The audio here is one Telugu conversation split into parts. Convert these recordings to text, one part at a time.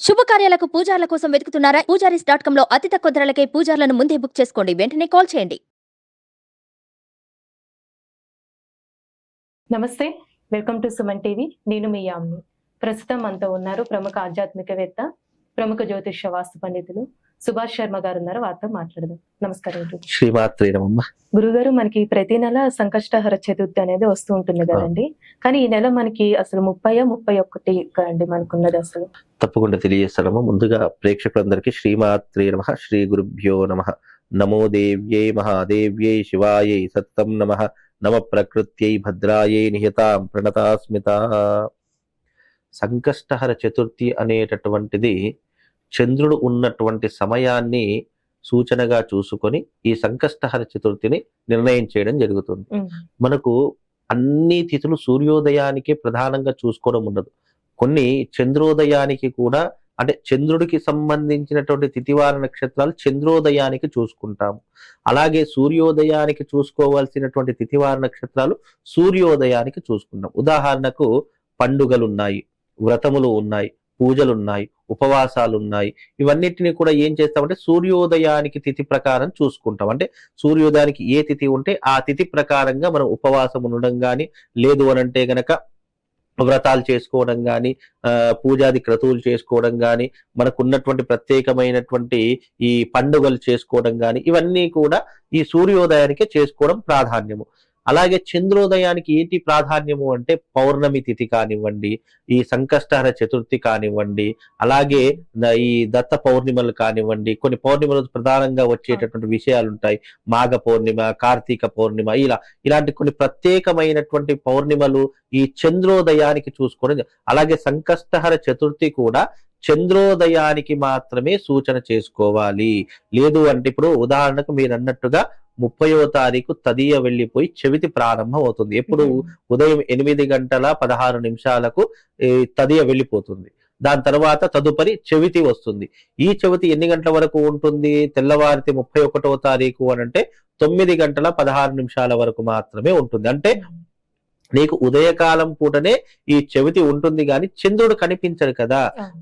శుభకార్యాలకు పూజార్ల కోసం వెతుకుతున్నారా? పూజారీస్.com లో అతి తక్కువ ధరలకే పూజార్లను ముందే బుక్ చేసుకోండి. వెంటనే కాల్ చేయండి. నమస్తే, వెల్కమ్ టు సుమన్ టీవీ. నేను మీ యామ్ని. ప్రస్తుతం మనతో ఉన్నారు ప్రముఖ ఆధ్యాత్మికవేత్త, ప్రముఖ జ్యోతిష్య వాస్తు పండితులు సుభాష్ శర్మ గారు ఉన్నారు. వారితో మాట్లాడదాం. నమస్కారం. శ్రీమాత్రే నమః. గురుగారు, మనకి ప్రతి నెల సంకష్టహర చతుర్థి అనేది వస్తూ ఉంటుంది కదండి, కానీ ఈ నెల మనకి అసలు 30-31 కదండి మనకున్నది. అసలు తప్పకుండా తెలియజేస్తానమ్మా. ముందుగా ప్రేక్షకులందరికీ శ్రీమాత్రే నమః, శ్రీ గురుభ్యో నమః. నమో దేవ్యై మహాదేవ్యై శివాయై సత్తం నమః. నమ ప్రకృత్యై భద్రాయై నిహతాం ప్రణతాస్మిత. సంకష్టహర చతుర్థి అనేటటువంటిది చంద్రుడు ఉన్నటువంటి సమయాన్ని సూచనగా చూసుకొని ఈ సంకష్టహర చతుర్థిని నిర్ణయం చేయడం జరుగుతుంది. మనకు అన్ని తిథులు సూర్యోదయానికి ప్రధానంగా చూసుకోవడం ఉండదు. కొన్ని చంద్రోదయానికి కూడా, అంటే చంద్రుడికి సంబంధించినటువంటి తిథివార నక్షత్రాలు చంద్రోదయానికి చూసుకుంటాము. అలాగే సూర్యోదయానికి చూసుకోవాల్సినటువంటి తిథివార నక్షత్రాలు సూర్యోదయానికి చూసుకుంటాం. ఉదాహరణకు పండుగలు ఉన్నాయి, వ్రతములు ఉన్నాయి, పూజలు ఉన్నాయి, ఉపవాసాలు ఉన్నాయి. ఇవన్నిటిని కూడా ఏం చేస్తామంటే సూర్యోదయానికి తిథి ప్రకారం చూసుకుంటాం. అంటే సూర్యోదయానికి ఏ తిథి ఉంటే ఆ తిథి ప్రకారంగా మనం ఉపవాసం ఉండడం కానీ, లేదు అనంటే గనక వ్రతాలు చేసుకోవడం కానీ, పూజాది క్రతువులు చేసుకోవడం కానీ, మనకున్నటువంటి ప్రత్యేకమైనటువంటి ఈ పండుగలు చేసుకోవడం కానీ, ఇవన్నీ కూడా ఈ సూర్యోదయానికే చేసుకోవడం ప్రాధాన్యము. అలాగే చంద్రోదయానికి ఏంటి ప్రాధాన్యము అంటే పౌర్ణమి తిథి కానివ్వండి, ఈ సంకష్టహర చతుర్థి కానివ్వండి, అలాగే ఈ దత్త పౌర్ణిమలు కానివ్వండి, కొన్ని పౌర్ణిమలు ప్రధానంగా వచ్చేటటువంటి విషయాలు ఉంటాయి. మాఘ పౌర్ణిమ, కార్తీక పౌర్ణిమ, ఇలాంటి కొన్ని ప్రత్యేకమైనటువంటి పౌర్ణిమలు ఈ చంద్రోదయానికి చూసుకోవడం. అలాగే సంకష్టహర చతుర్థి కూడా చంద్రోదయానికి మాత్రమే సూచన చేసుకోవాలి. లేదు అంటే ఇప్పుడు ఉదాహరణకు మీరు అన్నట్టుగా 30వ తారీఖు తదియ వెళ్ళిపోయి చెవితి ప్రారంభం అవుతుంది. ఎప్పుడు? ఉదయం 8:16 తదియ వెళ్ళిపోతుంది. దాని తర్వాత తదుపరి చెవితి వస్తుంది. ఈ చెవితి ఎన్ని గంటల వరకు ఉంటుంది? తెల్లవారితే 31వ తారీఖు అని అంటే 9:16 వరకు మాత్రమే ఉంటుంది. అంటే నీకు ఉదయకాలం పూటనే ఈ చెవితి ఉంటుంది కానీ చంద్రుడు కనిపించడు కదా.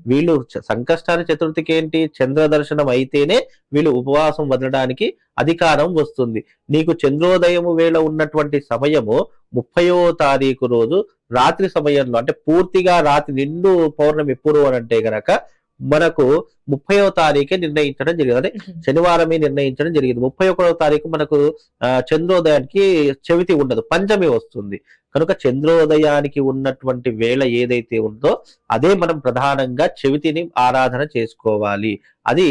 వీళ్ళు సంకష్టహర చతుర్థికి ఏంటి? చంద్ర దర్శనం అయితేనే వీళ్ళు ఉపవాసం వదలడానికి అధికారం వస్తుంది. నీకు చంద్రోదయము వేళ ఉన్నటువంటి సమయము 30వ తారీఖు రోజు రాత్రి సమయంలో, అంటే పూర్తిగా రాత్రి నిండు పౌర్ణమి ఎప్పుడు అని అంటే గనక మనకు 30వ తారీఖే నిర్ణయించడం జరిగింది. అదే శనివారమే నిర్ణయించడం జరిగింది. 31వ తారీఖు మనకు చంద్రోదయానికి చెవితి ఉండదు, పంచమి వస్తుంది. కనుక చంద్రోదయానికి ఉన్నటువంటి వేళ ఏదైతే ఉందో అదే మనం ప్రధానంగా చెవితిని ఆరాధన చేసుకోవాలి. అది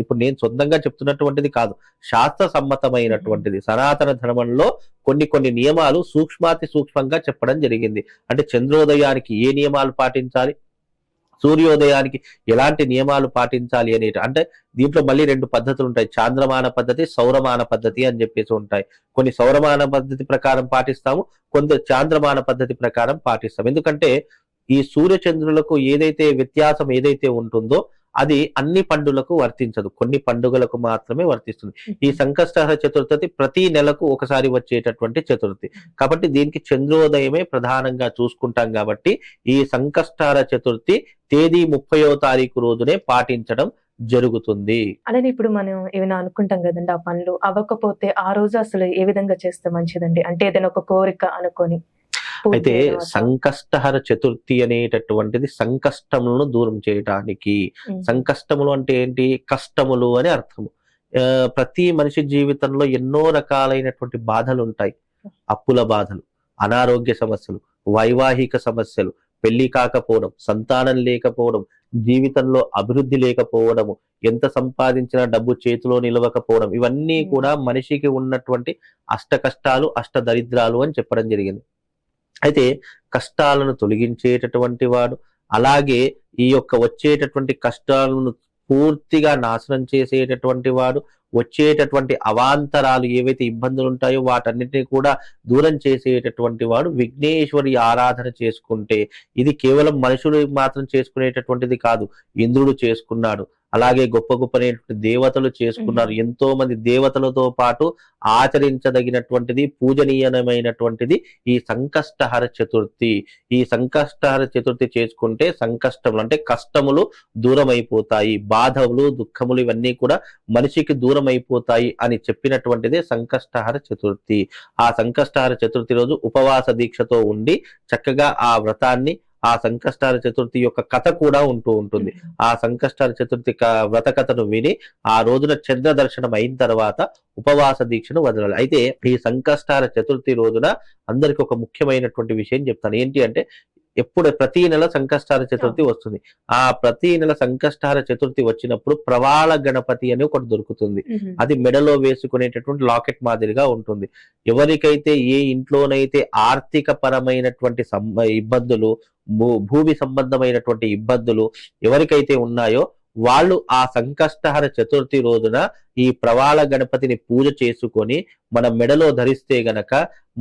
ఇప్పుడు నేను సొంతంగా చెప్తున్నటువంటిది కాదు, శాస్త్ర సమ్మతమైనటువంటిది. సనాతన ధర్మంలో కొన్ని నియమాలు సూక్ష్మాతి సూక్ష్మంగా చెప్పడం జరిగింది. అంటే చంద్రోదయానికి ఏ నియమాలు పాటించాలి, సూర్యోదయానికి ఎలాంటి నియమాలు పాటించాలి అనేటి. అంటే దీంట్లో మళ్ళీ 2 పద్ధతులు ఉంటాయి, చాంద్రమాన పద్ధతి, సౌరమాన పద్ధతి అని చెప్పేసి ఉంటాయి. కొన్ని సౌరమాన పద్ధతి ప్రకారం పాటిస్తాము, కొంత చాంద్రమాన పద్ధతి ప్రకారం పాటిస్తాం. ఎందుకంటే ఈ సూర్యచంద్రులకు ఏదైతే వ్యత్యాసం ఏదైతే ఉంటుందో అది అన్ని పండుగలకు వర్తించదు, కొన్ని పండుగలకు మాత్రమే వర్తిస్తుంది. ఈ సంకష్టహర చతుర్థి ప్రతి నెలకు ఒకసారి వచ్చేటటువంటి చతుర్థి కాబట్టి దీనికి చంద్రోదయమే ప్రధానంగా చూసుకుంటాం. కాబట్టి ఈ సంకష్టహర చతుర్థి తేదీ 30వ తారీఖు రోజునే పాటించడం జరుగుతుంది. అలానే ఇప్పుడు మనం ఏమైనా అనుకుంటాం కదండి, ఆ పనులు అవ్వకపోతే ఆ రోజు అసలు ఏ విధంగా చేస్తే మంచిదండి? అంటే ఏదైనా ఒక కోరిక అనుకొని. అయితే సంకష్టహర చతుర్థి అనేటటువంటిది సంకష్టములను దూరం చేయటానికి. సంకష్టములు అంటే ఏంటి? కష్టములు అని అర్థము. ప్రతి మనిషి జీవితంలో ఎన్నో రకాలైనటువంటి బాధలు ఉంటాయి. అప్పుల బాధలు, అనారోగ్య సమస్యలు, వైవాహిక సమస్యలు, పెళ్లి కాకపోవడం, సంతానం లేకపోవడం, జీవితంలో అభివృద్ధి లేకపోవడము, ఎంత సంపాదించినా డబ్బు చేతిలో నిలవకపోవడం, ఇవన్నీ కూడా మనిషికి ఉన్నటువంటి అష్ట కష్టాలు, అష్ట దరిద్రాలు అని చెప్పడం జరిగింది. అయితే కష్టాలను తొలగించేటటువంటి వాడు, అలాగే ఈ యొక్క వచ్చేటటువంటి కష్టాలను పూర్తిగా నాశనం చేసేటటువంటి వాడు, వచ్చేటటువంటి అవాంతరాలు ఏవైతే ఇబ్బందులు ఉంటాయో వాటన్నిటిని కూడా దూరం చేసేటటువంటి వాడు విఘ్నేశ్వరి ఆరాధన చేసుకుంటే, ఇది కేవలం మనుషులు మాత్రం చేసుకునేటటువంటిది కాదు, ఇంద్రుడు చేసుకున్నాడు, అలాగే గొప్ప గొప్పనైనటువంటి దేవతలు చేసుకున్నారు. ఎంతో మంది దేవతలతో పాటు ఆచరించదగినటువంటిది, పూజనీయమైనటువంటిది ఈ సంకష్టహర చతుర్థి. ఈ సంకష్టహర చతుర్థి చేసుకుంటే సంకష్టములు అంటే కష్టములు దూరం అయిపోతాయి, బాధలు దుఃఖములు ఇవన్నీ కూడా మనిషికి దూరం అయిపోతాయి అని చెప్పినటువంటిదే సంకష్టహర చతుర్థి. ఆ సంకష్టహర చతుర్థి రోజు ఉపవాస దీక్షతో ఉండి చక్కగా ఆ వ్రతాన్ని, ఆ సంకష్టహర చతుర్థి యొక్క కథ కూడా ఉంటుంది. ఆ సంకష్టహర చతుర్థి వ్రత కథను విని ఆ రోజున చంద్ర దర్శనం అయిన తర్వాత ఉపవాస దీక్షను వదలాలి. అయితే ఈ సంకష్టహర చతుర్థి రోజున అందరికి ఒక ముఖ్యమైనటువంటి విషయం చెప్తాను. ఏంటి అంటే, ప్రతి నెల సంకష్టహర చతుర్థి వస్తుంది. ఆ ప్రతి నెల సంకష్టహర చతుర్థి వచ్చినప్పుడు ప్రవాళ గణపతి అని ఒకటి దొరుకుతుంది. అది మెడలో వేసుకునేటటువంటి లాకెట్ మాదిరిగా ఉంటుంది. ఎవరికైతే ఏ ఇంట్లోనైతే ఆర్థిక పరమైనటువంటి ఇబ్బందులు, భూమి సంబంధమైనటువంటి ఇబ్బందులు ఎవరికైతే ఉన్నాయో వాళ్ళు ఆ సంకష్టహర చతుర్థి రోజున ఈ ప్రవాళ గణపతిని పూజ చేసుకొని మన మెడలో ధరిస్తే గనక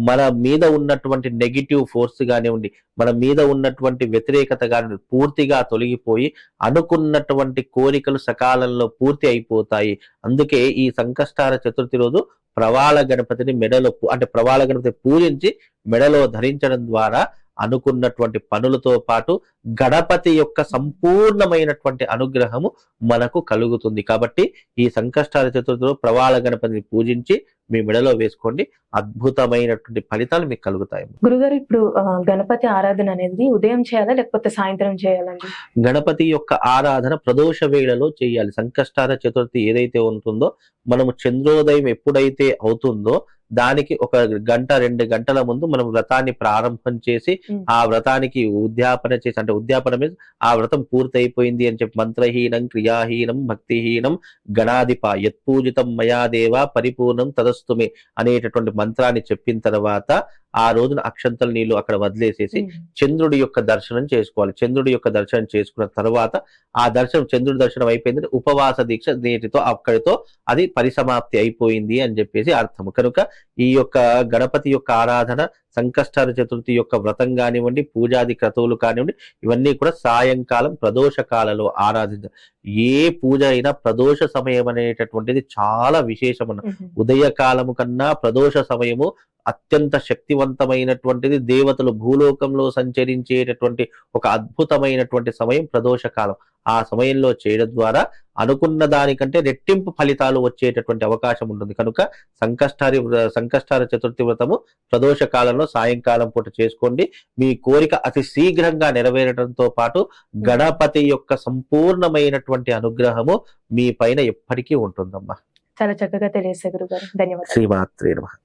మన మీద ఉన్నటువంటి నెగిటివ్ ఫోర్స్ కానివ్వండి, మన మీద ఉన్నటువంటి వ్యతిరేకత కానీ పూర్తిగా తొలగిపోయి అనుకున్నటువంటి కోరికలు సకాలంలో పూర్తి అయిపోతాయి. అందుకే ఈ సంకష్టహర చతుర్థి రోజు ప్రవాళ గణపతిని మెడలో అంటే ప్రవాళ గణపతి పూజించి మెడలో ధరించడం ద్వారా అనుకున్నటువంటి పనులతో పాటు గణపతి యొక్క సంపూర్ణమైనటువంటి అనుగ్రహము మనకు కలుగుతుంది. కాబట్టి ఈ సంకష్టహర చతుర్థిలో ప్రవాళ గణపతిని పూజించి మీ మెడలో వేసుకోండి, అద్భుతమైనటువంటి ఫలితాలు మీకు కలుగుతాయి. గురుగారు, ఇప్పుడు గణపతి ఆరాధన అనేది ఉదయం చేయాలా లేకపోతే సాయంత్రం చేయాలండి? గణపతి యొక్క ఆరాధన ప్రదోష వేళలో చేయాలి. సంకష్టహర చతుర్థి ఏదైతే ఉంటుందో, మనము చంద్రోదయం ఎప్పుడైతే అవుతుందో దానికి 1 గంట 2 గంటల ముందు మనం వ్రతాన్ని ప్రారంభం చేసి ఆ వ్రతానికి ఉద్యాపన చేసి, అంటే ఉద్యాపన మీన్స్ ఆ వ్రతం పూర్తయిపోయింది అని చెప్పి మంత్రహీనం క్రియాహీనం భక్తిహీనం గణాధిప యత్పూజితం మయా దేవ పరిపూర్ణం తదస్తుమే అనేటటువంటి మంత్రాన్ని చెప్పిన తర్వాత ఆ రోజున అక్షంతల నీళ్లు అక్కడ వదిలేసేసి చంద్రుడి యొక్క దర్శనం చేసుకోవాలి. చంద్రుడి యొక్క దర్శనం చేసుకున్న తర్వాత ఆ దర్శనం, చంద్రుడి దర్శనం అయిపోయింది, ఉపవాస దీక్ష నేటితో అక్కడితో అది పరిసమాప్తి అయిపోయింది అని చెప్పేసి అర్థము. కనుక ఈ యొక్క గణపతి యొక్క ఆరాధన, సంకష్టహర చతుర్థి యొక్క వ్రతం కానివ్వండి, పూజాది క్రతువులు కానివ్వండి, ఇవన్నీ కూడా సాయంకాలం ప్రదోష కాలలో ఆరాధించాలి. ఏ పూజ అయినా ప్రదోష సమయం అనేటటువంటిది చాలా విశేషమైన, ఉదయ కాలము కన్నా ప్రదోష సమయము అత్యంత శక్తివంతమైనటువంటిది. దేవతలు భూలోకంలో సంచరించేటటువంటి ఒక అద్భుతమైనటువంటి సమయం ప్రదోష కాలం. ఆ సమయంలో చేయడం ద్వారా అనుకున్న దానికంటే రెట్టింపు ఫలితాలు వచ్చేటటువంటి అవకాశం ఉంటుంది. కనుక సంకష్టహర చతుర్థి వ్రతము ప్రదోష కాలంలో సాయంకాలం పూట చేసుకోండి. మీ కోరిక అతి శీఘ్రంగా నెరవేరడంతో పాటు గణపతి యొక్క సంపూర్ణమైనటువంటి అనుగ్రహము మీ పైన ఎప్పటికీ ఉంటుందమ్మా. చాలా చక్కగా తెలియజేశారు గురుగారు, ధన్యవాదాలు. శ్రీమాత్రే నమః.